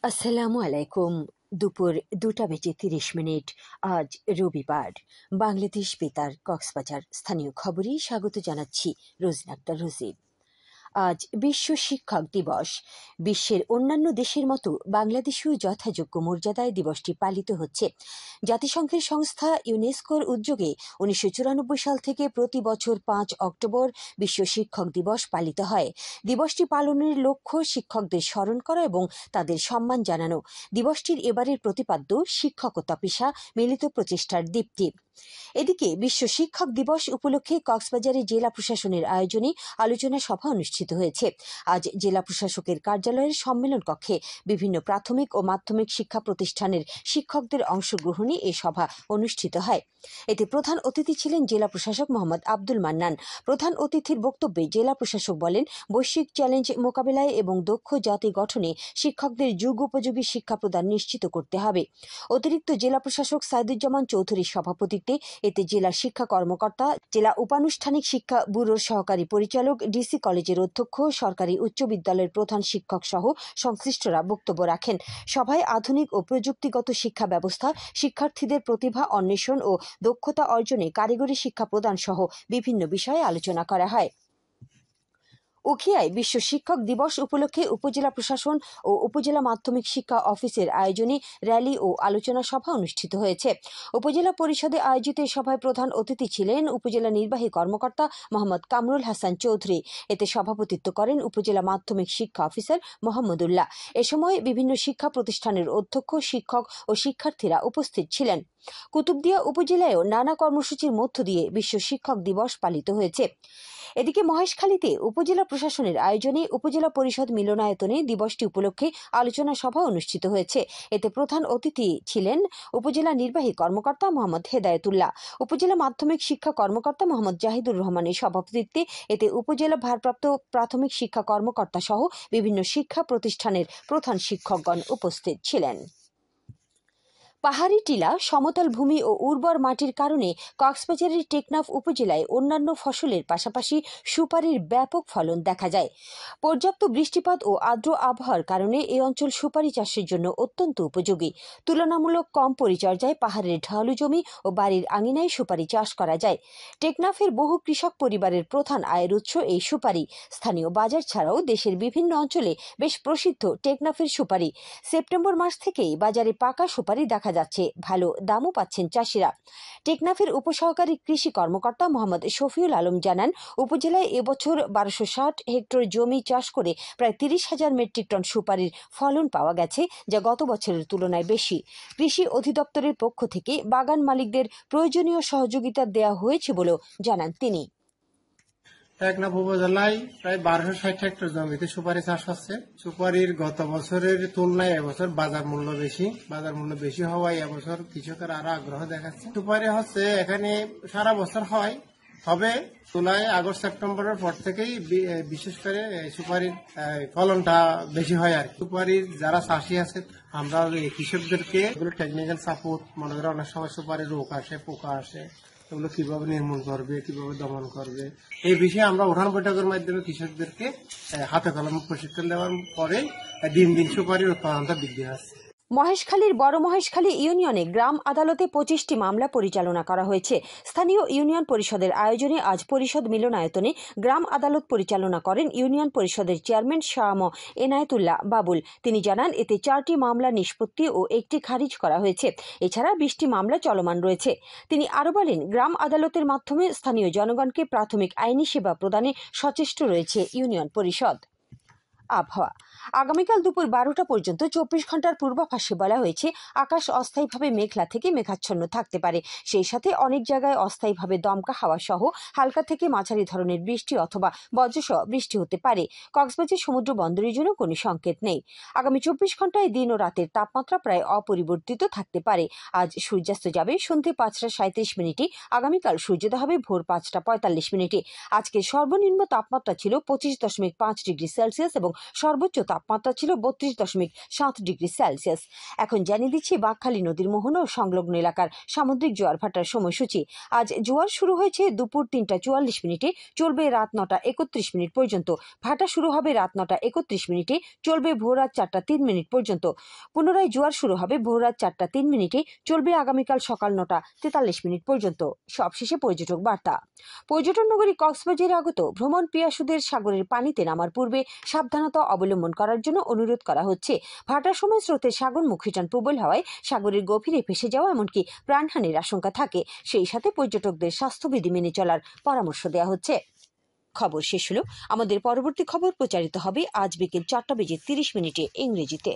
আসসালামু আলাইকুম। দুপুর 2:30 আজ রবিবার। বাংলাদেশ বেতার কক্সবাজার স্থানীয় খবরে স্বাগত জানাচ্ছি রোজিনা আক্তার রোজি। আজ বিশ্ব শিক্ষক দিবস। বিশ্বের অন্যান্য দেশের মতো বাংলাদেশেও যথাযোগ্য মর্যাদায় দিবসটি পালিত হচ্ছে। জাতিসংঘের সংস্থা ইউনেস্কোর উদ্যোগে 1994 সাল থেকে প্রতি বছর 5 অক্টোবর বিশ্ব শিক্ষক দিবস পালিত হয়। দিবসটি পালনের লক্ষ্য শিক্ষকদের স্মরণ করা এবং তাদের সম্মান জানানো। দিবসটির এবারের প্রতিপাদ্য শিক্ষকতা পেশা, মিলিত প্রচেষ্টার দীপ্তি। এদিকে বিশ্ব শিক্ষক দিবস উপলক্ষে কক্সবাজারে জেলা প্রশাসনের আয়োজনে আলোচনা সভা অনুষ্ঠিত হয়েছে। আজ জেলা প্রশাসকের কার্যালয়ের সম্মেলন কক্ষে বিভিন্ন প্রাথমিক ও মাধ্যমিক শিক্ষা প্রতিষ্ঠানের শিক্ষকদের অংশগ্রহণে এই সভা অনুষ্ঠিত হয়। এতে প্রধান অতিথি ছিলেন জেলা প্রশাসক মোহাম্মদ আব্দুল মান্নান। প্রধান অতিথির বক্তব্যে জেলা প্রশাসক বলেন, বৈশ্বিক চ্যালেঞ্জ মোকাবিলায় এবং দক্ষ জাতি গঠনে শিক্ষকদের যুগ উপযোগী শিক্ষা প্রদান নিশ্চিত করতে হবে। অতিরিক্ত জেলা প্রশাসক সাইদুজ্জামান চৌধুরীর সভাপতিত্বে এতে জেলা শিক্ষা কর্মকর্তা, জেলা উপানুষ্ঠানিক শিক্ষা ব্যুরোর সহকারী পরিচালক, ডিসি কলেজের অধ্যক্ষ, সরকারি উচ্চ বিদ্যালয়ের প্রধান শিক্ষক সহ সংশ্লিষ্টরা বক্তব্য রাখেন। সভায় আধুনিক ও প্রযুক্তিগত শিক্ষা ব্যবস্থা, শিক্ষার্থীদের প্রতিভা অন্বেষণ ও দক্ষতা অর্জনে কারিগরি শিক্ষা প্রদান সহ বিভিন্ন বিষয়ে আলোচনা করা হয়। উখিয়ায় বিশ্ব শিক্ষক দিবস উপলক্ষে উপজেলা প্রশাসন ও উপজেলা মাধ্যমিক শিক্ষা অফিসের আয়োজনে র্যালি ও আলোচনা সভা অনুষ্ঠিত হয়েছে। উপজেলা পরিষদে আয়োজিত এই সভায় প্রধান অতিথি ছিলেন উপজেলা নির্বাহী কর্মকর্তা মোহাম্মদ কামরুল হাসান চৌধুরী। এতে সভাপতিত্ব করেন উপজেলা মাধ্যমিক শিক্ষা অফিসার মোহাম্মদুল্লাহ। এ সময় বিভিন্ন শিক্ষা প্রতিষ্ঠানের অধ্যক্ষ, শিক্ষক ও শিক্ষার্থীরা উপস্থিত ছিলেন। কুতুবদিয়া উপজেলায়ও নানা কর্মসূচির মধ্য দিয়ে বিশ্ব শিক্ষক দিবস পালিত হয়েছে। এদিকে মহেশখালীতে উপজেলা প্রশাসনের আয়োজনে উপজেলা পরিষদ মিলনায়তনে দিবসটি উপলক্ষে আলোচনা সভা অনুষ্ঠিত হয়েছে। এতে প্রধান অতিথি ছিলেন উপজেলা নির্বাহী কর্মকর্তা মোহাম্মদ হেদায়েতুল্লাহ। উপজেলা মাধ্যমিক শিক্ষা কর্মকর্তা মোহাম্মদ জাহিদুর রহমানের সভাপতিত্বে এতে উপজেলা ভারপ্রাপ্ত প্রাথমিক শিক্ষা কর্মকর্তা সহ বিভিন্ন শিক্ষা প্রতিষ্ঠানের প্রধান শিক্ষকগণ উপস্থিত ছিলেন। পাহাড়ি টিলা, সমতল ভূমি ও উর্বর মাটির কারণে কক্সবাজারের টেকনাফ উপজেলায় অন্যান্য ফসলের পাশাপাশি সুপারির ব্যাপক ফলন দেখা যায়। পর্যাপ্ত বৃষ্টিপাত ও আর্দ্র আবহাওয়ার কারণে এই অঞ্চল সুপারি চাষের জন্য অত্যন্ত উপযোগী। তুলনামূলক কম পরিচর্যায় পাহাড়ের ঢালু জমি ও বাড়ির আঙিনায় সুপারি চাষ করা যায়। টেকনাফের বহু কৃষক পরিবারের প্রধান আয়ের উৎস এই সুপারি। স্থানীয় বাজার ছাড়াও দেশের বিভিন্ন অঞ্চলে বেশ প্রসিদ্ধ টেকনাফের সুপারি। সেপ্টেম্বর মাস থেকেই বাজারে পাকা সুপারি দেখা যাচ্ছে, ভালো দামও পাচ্ছেন চাষিরা। টেকনাফের উপসহকারী কৃষি কর্মকর্তা মোহাম্মদ শফিউল আলম জানান, উপজেলায় এবছর 1260 হেক্টর জমি চাষ করে প্রায় 30,000 মেট্রিক টন সুপারির ফলন পাওয়া গেছে, যা গত বছরের তুলনায় বেশি। কৃষি অধিদপ্তরের পক্ষ থেকে বাগান মালিকদের প্রয়োজনীয় সহযোগিতা দেওয়া হয়েছে বলেও জানান তিনি। টেকনাফ উপজেলায় প্রায় 1260 হেক্টর জমিতে সুপারি চাষ হচ্ছে। সুপারির গত বছরের তুলনায় এবছর বাজার মূল্য বেশি হওয়ায় এবছর কৃষকের আরো আগ্রহ দেখাচ্ছে। সুপারি হচ্ছে এখানে সারা বছর হয়, তবে জুলাই, আগস্ট, সেপ্টেম্বরের পর থেকেই বিশেষ করে সুপারির ফলনটা বেশি হয় আর সুপারির যারা চাষি আছে আমরা কৃষকদেরকে টেকনিক্যাল সাপোর্ট, মনে করেন অনেক সময় সুপারির রোগ আসে, পোকা আসে, এগুলো কিভাবে নির্মূল করবে, কিভাবে দমন করবে, এই বিষয়ে আমরা উঠান বৈঠকের মাধ্যমে কৃষকদেরকে হাতে কলমে প্রশিক্ষণ দেওয়ার পরে দিন দিন সুপারির উৎপাদনটা বৃদ্ধি হচ্ছে। মহেশখালীর বড় মহেশখালী ইউনিয়নে গ্রাম আদালতে 25টি মামলা পরিচালনা করা হয়েছে। স্থানীয় ইউনিয়ন পরিষদের আয়োজনে আজ পরিষদ মিলনায়তনে গ্রাম আদালত পরিচালনা করেন ইউনিয়ন পরিষদের চেয়ারম্যান শাহ ম এনায়েতুল্লাহ বাবুল। তিনি জানান, এতে 4টি মামলা নিষ্পত্তি ও 1টি খারিজ করা হয়েছে। এছাড়া 20টি মামলা চলমান রয়েছে। তিনি আরো বলেন, গ্রাম আদালতের মাধ্যমে স্থানীয় জনগণকে প্রাথমিক আইনি সেবা প্রদানে সচেষ্ট রয়েছে ইউনিয়ন পরিষদ। আবহাওয়া। আগামীকাল দুপুর 12টা পর্যন্ত 24 ঘন্টার পূর্বাভাসে বলা হয়েছে, আকাশ অস্থায়ীভাবে মেঘলা থেকে মেঘাচ্ছন্ন থাকতে পারে। সেই সাথে অনেক জায়গায় অস্থায়ীভাবে দমকা হাওয়া সহ হালকা থেকে মাঝারি ধরনের বৃষ্টি অথবা বজ্রসহ বৃষ্টি হতে পারে। কক্সবাজার সমুদ্র বন্দরের জন্য কোনো সংকেত নেই। আগামী 24 ঘন্টায় দিন ও রাতের তাপমাত্রা প্রায় অপরিবর্তিত থাকতে পারে। আজ সূর্যাস্ত যাবে সন্ধ্যে 5টা 37 মিনিটে। আগামীকাল সূর্যোদয় হবে ভোর 5টা 45 মিনিটে। আজকের সর্বনিম্ন তাপমাত্রা ছিল 25.5 ডিগ্রি সেলসিয়াস এবং সর্বোচ্চ তাপমাত্রা ছিল 32.7 ডিগ্রি সেলসিয়াস। এখন জানিয়ে দিচ্ছি বাঁকখালী নদীর মোহনা ও সংলগ্ন এলাকার সামুদ্রিক জোয়ার ভাটার সময়সূচি। আজ জোয়ার শুরু হয়েছে দুপুর 3টা 44 মিনিটে, চলবে রাত 9টা 31 মিনিট পর্যন্ত। ভাটা শুরু হবে রাত 9টা 31 মিনিটে, চলবে ভোররাত 4টা 3 মিনিট পর্যন্ত। পুনরায় জোয়ার শুরু হবে ভোররাত 4টা 3 মিনিটে, চলবে আগামীকাল সকাল 9টা 43 মিনিট পর্যন্ত। সবশেষে পর্যটক বার্তা। পর্যটন নগরী কক্সবাজারে আগত ভ্রমণ পিয়াসুদের সাগরের পানিতে নামার পূর্বে সাবধানতা অবলম্বন করার জন্য অনুরোধ করা হচ্ছে। ভাটার সময় স্রোতের সাগরমুখী টান প্রবল হওয়ায় সাগরের গভীরে ভেসে যাওয়া এমনকি প্রাণহানির আশঙ্কা থাকে। সেই সাথে পর্যটকদের স্বাস্থ্যবিধি মেনে চলার পরামর্শ দেওয়া হচ্ছে। খবর শেষ হলো। আমাদের পরবর্তী খবর প্রচারিত হবে আজ বিকেল 4টা 30 মিনিটে ইংরেজিতে।